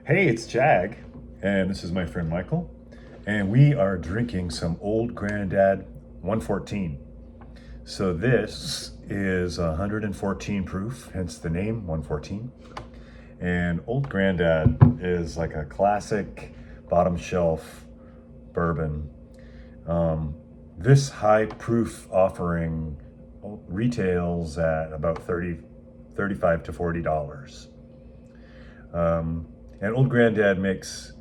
Hey, it's Jag, and this is my friend Michael, and we are drinking some Old Grandad 114. So this is 114 proof, hence the name 114. And Old Grandad is like a classic bottom shelf bourbon. This high proof offering retails at about 35 to $40. And Old Grandad makes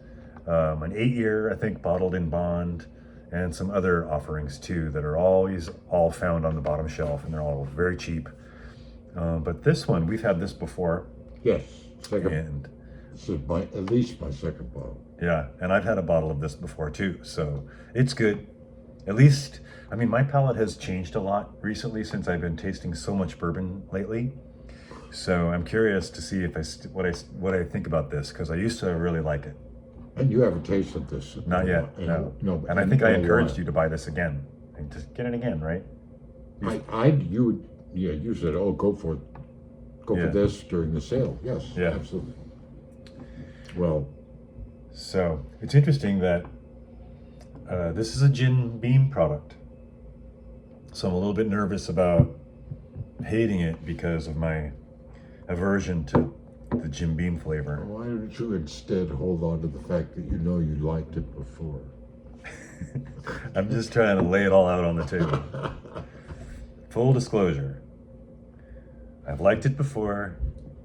an 8-year, I think, bottled in bond, and some other offerings too that are always all found on the bottom shelf, and they're all very cheap. But this one, we've had this before, Yes, second. and This is at least my second bottle. yeah, and I've had a bottle of this before too, so it's good. At least, I mean, my palate has changed a lot recently since I've been tasting so much bourbon lately. So I'm curious to see if what I think about this, because I used to really like it. And you haven't tasted this? Not yet, no. No. And I think I encouraged you to buy this again. And just get it again, right? You said, oh, go for Yeah. this during the sale. Yes, Yeah. absolutely. Well, So it's interesting that this is a Jim Beam product. So I'm a little bit nervous about hating it because of my aversion to the Jim Beam flavor. why don't you instead hold on to the fact that you know you liked it before? I'm just trying to lay it all out on the table. Full disclosure, I've liked it before,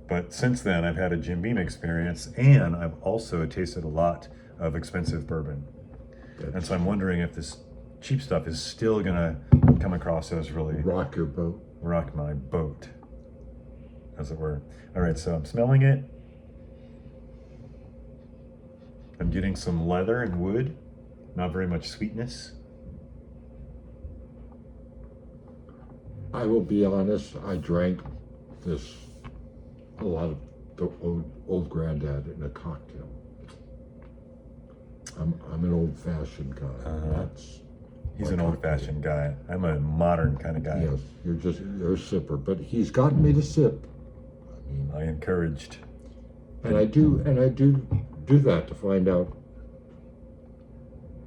but since then I've had a Jim Beam experience, and I've also tasted a lot of expensive bourbon. And so I'm wondering if this cheap stuff is still gonna come across as really Rock your boat. rock my boat, as it were. All right, so I'm smelling it. I'm getting some leather and wood, not very much sweetness. I will be honest, I drank a lot of the old Grandad in a cocktail. I'm an old-fashioned guy. He's an old-fashioned guy. I'm a modern kind of guy. Yes, you're a sipper, but he's gotten me to sip. I mean, I encouraged. and I do that to find out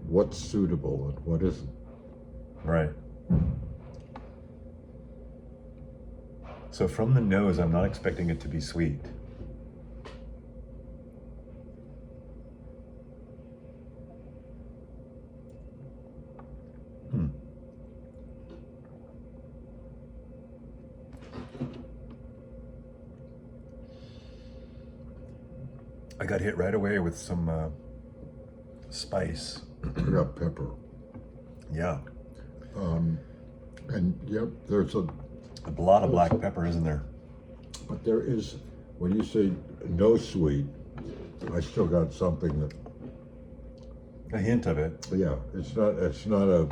what's suitable and what isn't. Right. So from the nose, I'm not expecting it to be sweet. I got hit right away with some spice. I got pepper. Yeah. And yep, there's A lot of black pepper, isn't there? but there is, when you say no sweet, I still got something that, A hint of it. yeah, it's not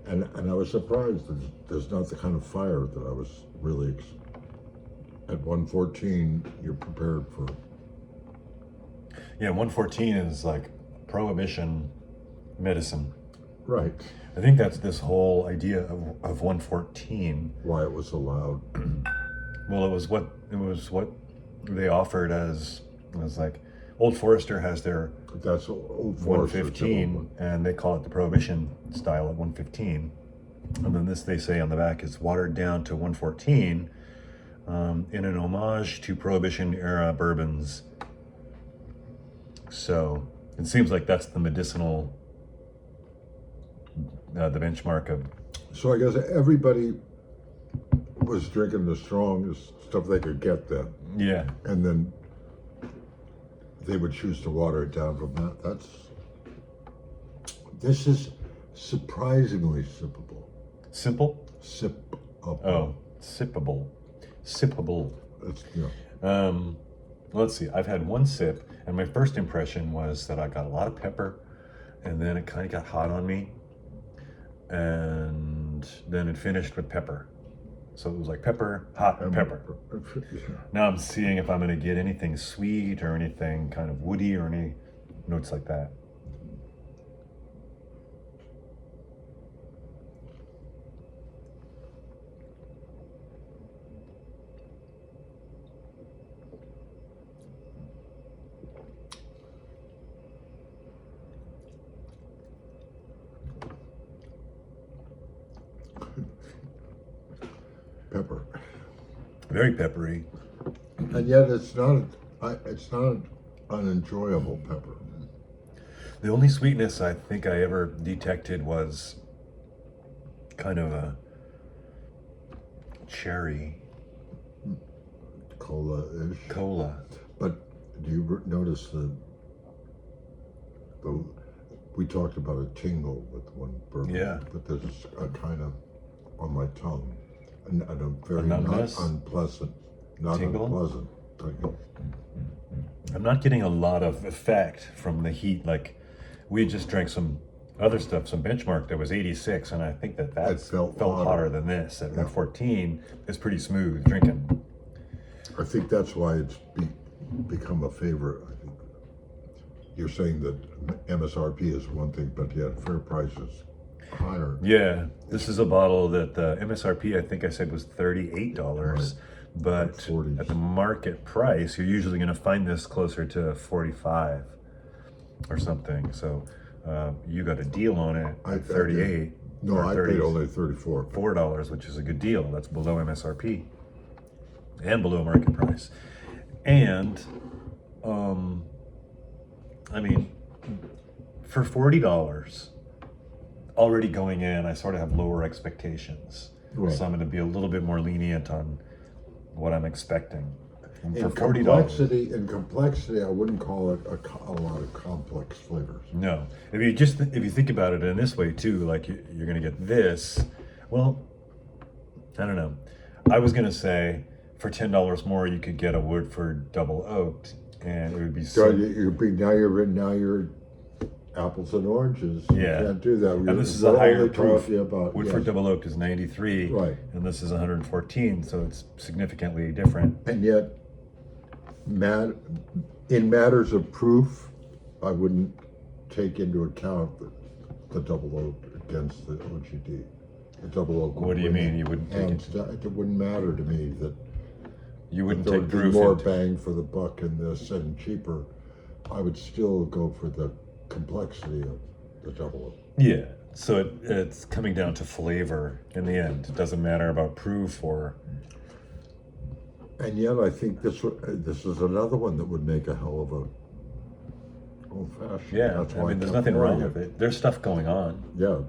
and I was surprised that there's not the kind of fire that I was really, at 114, you're prepared for. Yeah, 114 is like prohibition medicine. Right. I think that's this whole idea of 114. Why it was allowed. Well, it was what they offered as like Old Forester has their That's old Forester 115, and they call it the prohibition style at 115. And then this, they say on the back, is watered down to 114 in an homage to prohibition era bourbons. So it seems like that's the medicinal, the benchmark of. So I guess everybody was drinking the strongest stuff they could get then. Yeah. And then they would choose to water it down from that. This is surprisingly sippable. Simple? Sippable. Oh, sippable. Sippable. It's, you know, Let's see, I've had one sip, and my first impression was that I got a lot of pepper, and then it kind of got hot on me, and then it finished with pepper. So it was like pepper, hot, pepper. Now I'm seeing if I'm going to get anything sweet or anything kind of woody or any notes like that. very peppery. And yet it's not an unenjoyable pepper. The only sweetness I think I ever detected was kind of a cherry Cola-ish. cola. But do you notice the we talked about a tingle with one bourbon. Yeah. But there's a kind of on my tongue, and a very not numbness? unpleasant, Tingle? unpleasant tingle. I'm not getting a lot of effect from the heat. Like, we just drank some other stuff, some benchmark that was 86, and I think that It felt felt hotter. hotter than this. At Yeah. 114, it's pretty smooth drinking. I think that's why it's become a favorite. I think you're saying that MSRP is one thing, but yet fair price is higher. Yeah, this is a bottle that the MSRP, I think I said, was $38, but Like 40s. at the market price, you're usually going to find this closer to 45 or something. So you got a deal on it I at 38. No, or I paid only 34. $4, which is a good deal. That's below MSRP and below market price. And I mean, for $40, already going in, I sort of have lower expectations. Right. So I'm going to be a little bit more lenient on what I'm expecting. And for In $40, complexity, I wouldn't call it a lot of complex flavors. no. If you think about it in this way too, like you're going to get this. Well, I don't know. I was going to say for $10 more, you could get a Woodford double oaked, and it would be So so. now you're apples and oranges. Yeah. You can't do that. And this is We're a higher only proof. talking about Woodford yes. double oaked is 93, Right. and this is 114, so it's significantly different. And yet, in matters of proof, I wouldn't take into account the double oak against the OGD. The double oak. What do you mean you wouldn't take And it wouldn't matter to me that You wouldn't there take would be proof more into- bang for the buck in this and cheaper. I would still go for the complexity of the double oak. Yeah, so it's coming down to flavor in the end. It doesn't matter about proof or. And yet, I think this is another one that would make a hell of a old fashioned. Yeah, That's I why mean, there's kept nothing wrong pouring with it. There's stuff going on. Yeah,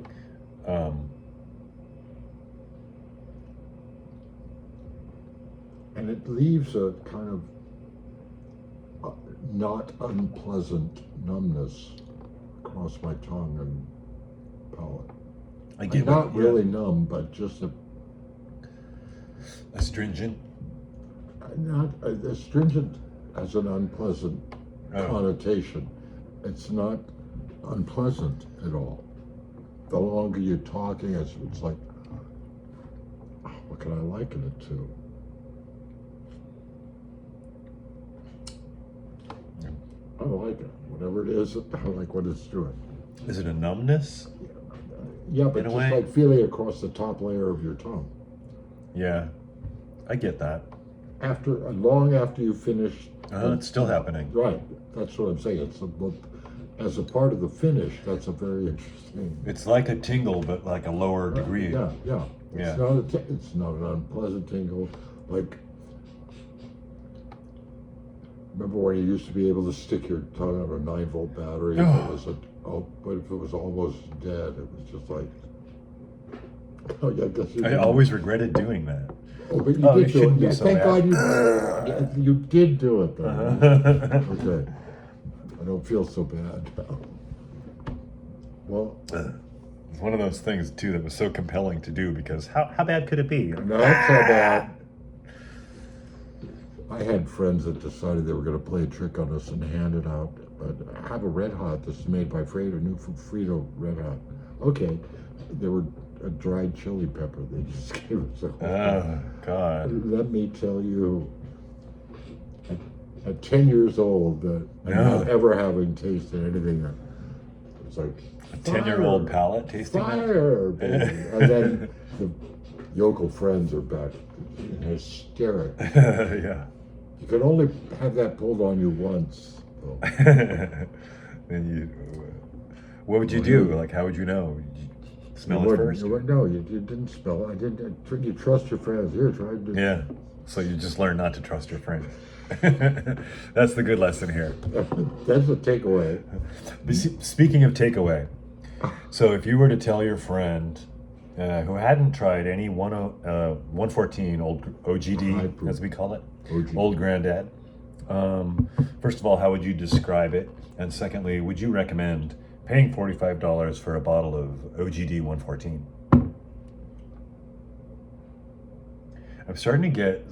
and it leaves a kind of not unpleasant numbness across my tongue and palate. I get Not what- really yeah. numb, but just Astringent. not astringent has an unpleasant Oh. connotation. It's not unpleasant at all. The longer you're talking, it's like, what can I liken it to? I like it. Whatever it is, I like what it's doing. Is it a numbness? Yeah, but In a just way. like feeling across the top layer of your tongue. Yeah, I get that. Long after you finish. It's still happening. Right, that's what I'm saying. As a part of the finish, that's a very interesting. It's like a tingle, but like a lower degree. Yeah. Yeah. It's not an unpleasant tingle. Like, remember when you used to be able to stick your tongue on a 9-volt battery? But if it was almost dead, it was just like. Oh yeah, I guess you I did. always regretted doing that. Oh, but you Oh, did you do shouldn't it. be Yeah, so thank mad. God you did do it though. Uh-huh. Okay. I don't feel so bad now. Well, It's one of those things too that was so compelling to do because how bad could it be? not so bad. I had friends that decided they were going to play a trick on us and hand it out. But I have a Red Hot that's made by Frito, new from Frito Red Hot. Okay, they were a dried chili pepper. They just gave us a whole Oh God. Let me tell you, at 10 years old, and Yeah. not ever having tasted anything, it was like A 10-year-old fire, palate tasting that? fire, baby. And then the yokel friends are back in hysterics. Yeah. You can only have that pulled on you once. though. Then what would you do? Like, how would you know? You smell it wouldn't- first? No, you didn't smell it. You trust your friends. Here, try to. Yeah. So you just learn not to trust your friend. That's the good lesson here. That's a takeaway. Speaking of takeaway, so if you were to tell your friend who hadn't tried any 114 old High OGD, proof. as we call it, OGD. old granddad, first of all, how would you describe it? And secondly, would you recommend paying $45 for a bottle of OGD 114? I'm starting to get,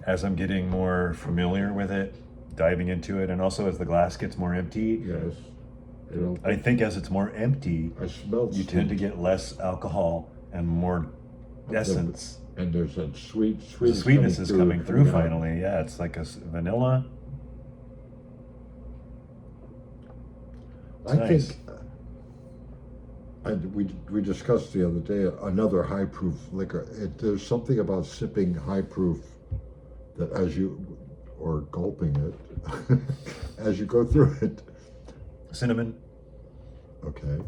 as I'm getting more familiar with it, diving into it, and also as the glass gets more empty, Yes. You know, I think as it's more empty, I smelled you tend to get less alcohol and more essence. and there's that sweet The sweetness is coming through Yeah. finally. Yeah, it's like vanilla. I Nice. think, we discussed the other day another high proof liquor. There's something about sipping high proof that or gulping it as you go through it. Cinnamon. Okay.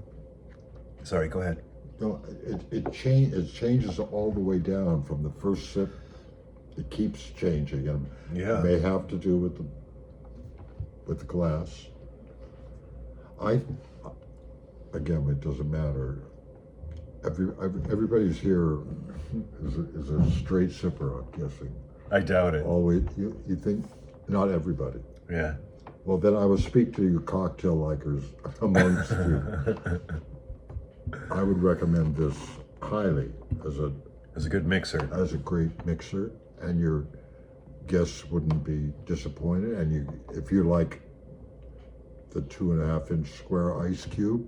Sorry, go ahead. No, it changes all the way down from the first sip. It keeps changing, and Yeah. it may have to do with the glass. Again, it doesn't matter. Everybody's here is a straight sipper, I'm guessing. I doubt it. Always, you think not everybody. Yeah. Well, then I will speak to you cocktail likers amongst you. I would recommend this highly It's a good mixer. as a great mixer, and your guests wouldn't be disappointed. And if you like the 2.5-inch square ice cube,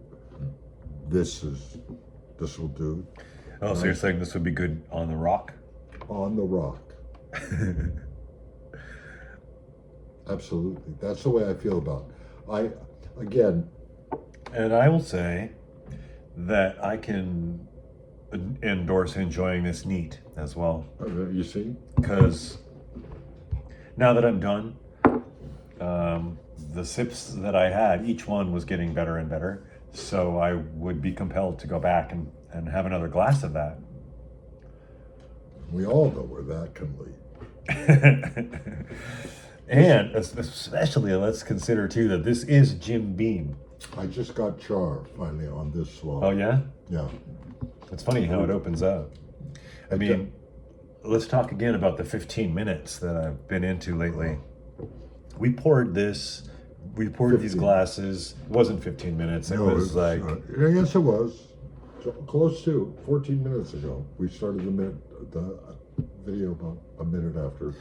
this will do. Oh, so you're saying this would be good on the rock? On the rock. Absolutely. That's the way I feel about it. Again, And I will say that I can endorse enjoying this neat as well. you see, Because now that I'm done, the sips that I had, each one was getting better and better. So I would be compelled to go back and have another glass of that. we all know where that can lead. And especially, let's consider too that this is Jim Beam. I just got char finally on this swallow. Oh yeah, Yeah. it's funny how it opens up. I mean, let's talk again about the 15 minutes that I've been into lately. We poured these 15. glasses. It wasn't 15 minutes. It was like, yes, it was. So close to 14 minutes ago. We started the video about a minute after.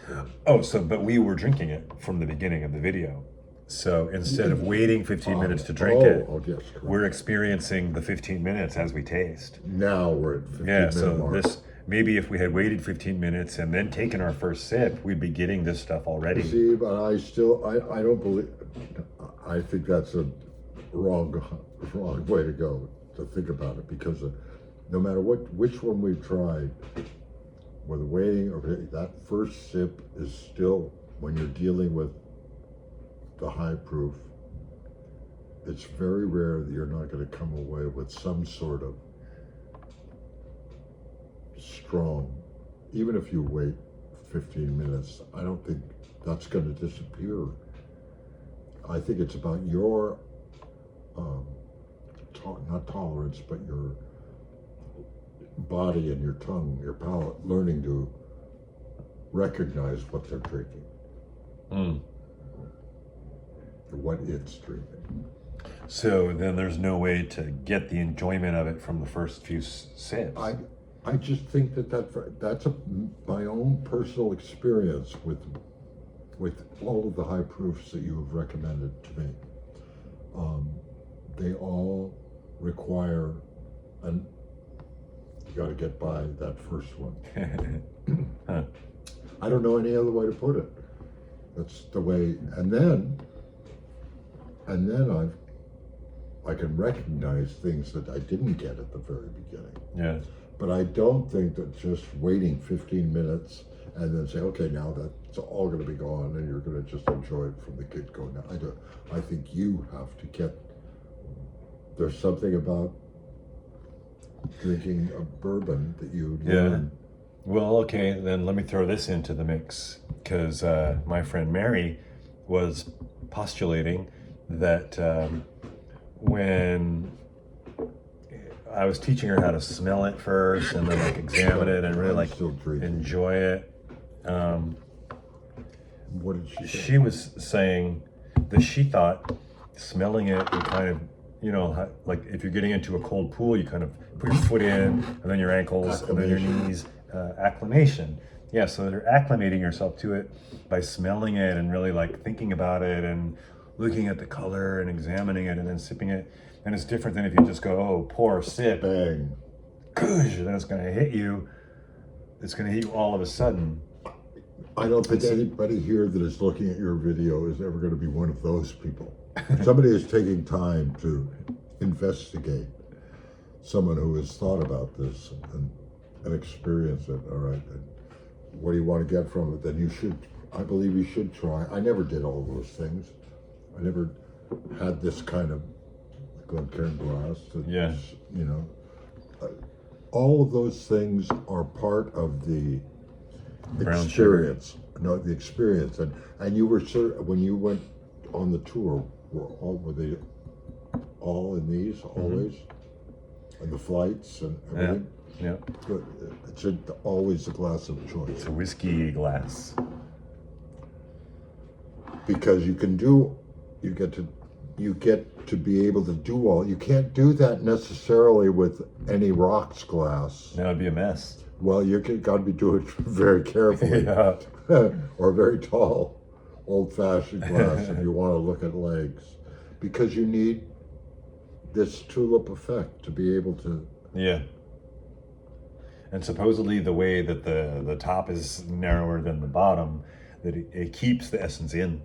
but we were drinking it from the beginning of the video. So instead of waiting 15 minutes to drink it, Oh, yes, correct. we're experiencing the 15 minutes as we taste. Now we're at 15 Yeah, minute so mark. maybe if we had waited 15 minutes and then taken our first sip, we'd be getting this stuff already. See, but I don't believe. I think that's a wrong way to go to think about it, because no matter which one we've tried, whether waiting or that first sip is still, when you're dealing with the high proof, it's very rare that you're not going to come away with some sort of strong, even if you wait 15 minutes, I don't think that's going to disappear. I think it's about your, not tolerance, but your body and your tongue, your palate, learning to recognize what they're drinking, Mm. or what it's drinking. So then there's no way to get the enjoyment of it from the first few sips. I just think that's my own personal experience with all of the high proofs that you have recommended to me. They all require you got to get by that first one. Huh. I don't know any other way to put it. That's the way, and then I can recognize things that I didn't get at the very beginning. Yeah. But I don't think that just waiting 15 minutes and then say, okay, now that's all going to be gone and you're going to just enjoy it from the get-go. Now, I think you have to there's something about drinking a bourbon that you learn Well, okay, then let me throw this into the mix because my friend Mary was postulating that when I was teaching her how to smell it first and then like examine it and really I'm like still drinking. enjoy it. What did she say? She was saying that she thought smelling it and kind of, you know, like if you're getting into a cold pool, you kind of put your foot in and then your ankles and then your Acclimation. knees. Acclimation. Yeah, so they're acclimating yourself to it by smelling it and really like thinking about it and looking at the color and examining it and then sipping it. And it's different than if you just go, oh, pour, sip, Bang. goosh, then it's going to hit you. It's going to hit you all of a sudden. I don't think anybody here that is looking at your video is ever going to be one of those people. Somebody is taking time to investigate someone who has thought about this and experience it. All right. And what do you want to get from it? Then you should, I believe you should try. I never did all those things. I never had this kind of Glencairn glass. Yeah. You know, all of those things are part of the Brown experience. No, the experience. And you were when you went on the tour, were they all in these always? And the flights and everything? Yeah. Good. It's always a glass of choice. It's a whiskey glass. Because you get to be able to do all. You can't do that necessarily with any rocks glass. That would be a mess. Well, you got to be doing it very carefully. Yeah. Or very tall, old-fashioned glass if you want to look at legs, because you need this tulip effect to be able to. Yeah. And supposedly the way that the top is narrower than the bottom, that it keeps the essence in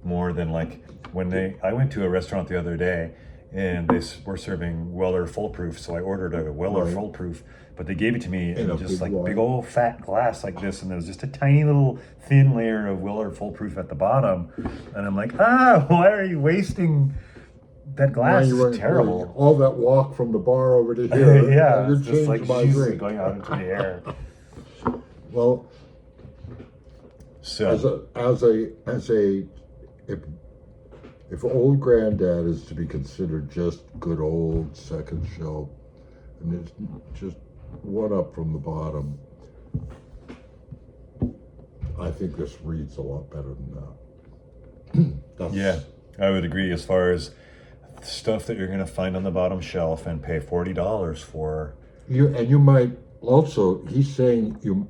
more than like when I went to a restaurant the other day and they were serving Weller Full Proof, so I ordered a Weller Right. Full Proof, but they gave it to me in a just big like one. big old fat glass like this, and there was just a tiny little thin layer of Weller Full Proof at the bottom, and I'm like, why are you wasting that glass? Now you were It's terrible. all that walk from the bar over to here. Yeah, you it's just like changed my juice drink. going out into the air. Well, So as a if old granddad is to be considered just good old second shelf, and it's just one up from the bottom, I think this reads a lot better than that. That's, yeah, I would agree as far as stuff that you're going to find on the bottom shelf and pay $40 for. You might also, he's saying you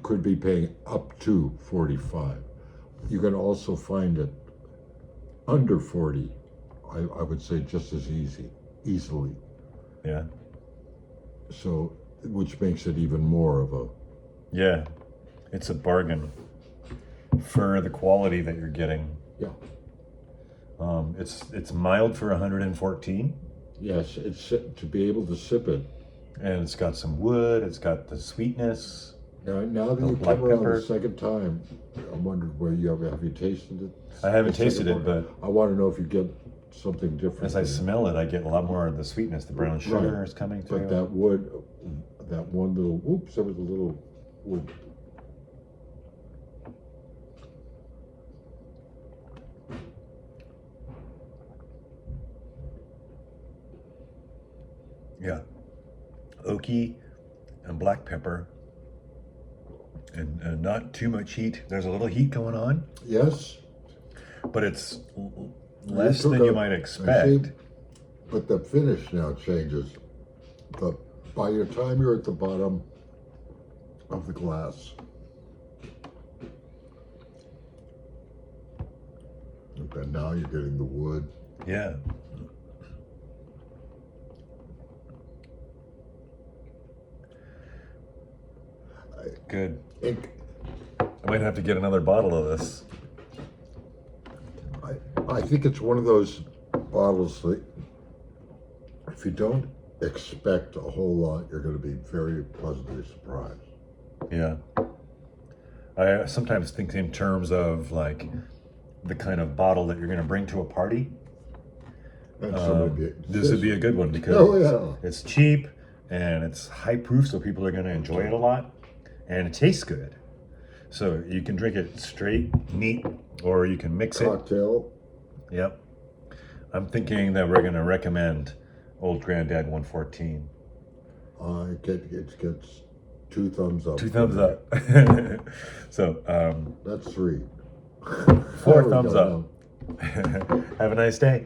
could be paying up to 45. You can also find it under 40. I would say just as easily. Yeah. So, which makes it even more of a. Yeah. It's a bargain for the quality that you're getting. Yeah. It's mild for 114, Yes, it's to be able to sip it. and it's got some wood. It's got the sweetness. Now that The you black come around pepper. the second time, I'm wondering where have you tasted it? I haven't The second tasted it, one? but I want to know if you get something different. as I than- smell it, I get a lot more of the sweetness. The brown sugar Right. is coming through. But that wood, that one little, oops, there was a little wood. Yeah. Oaky and black pepper. And not too much heat. There's a little heat going on, Yes. but it's less took than you a- might I expect. see, but the finish now changes. By your time you're at the bottom of the glass, okay, now you're getting the wood. Yeah. Good. It, I might have to get another bottle of this. I think it's one of those bottles that if you don't expect a whole lot, you're going to be very pleasantly surprised. Yeah. I sometimes think in terms of like the kind of bottle that you're going to bring to a party. And so maybe This would be a good one because Oh, yeah. it's cheap, and it's high proof, so people are going to enjoy it a lot, and it tastes good. So you can drink it straight, neat, or you can mix it. Cocktail. Yep. I'm thinking that we're going to recommend Old Granddad 114. It gets 2 thumbs up. 2 thumbs up. So, That's 3. 4 There we thumbs go up. Have a nice day.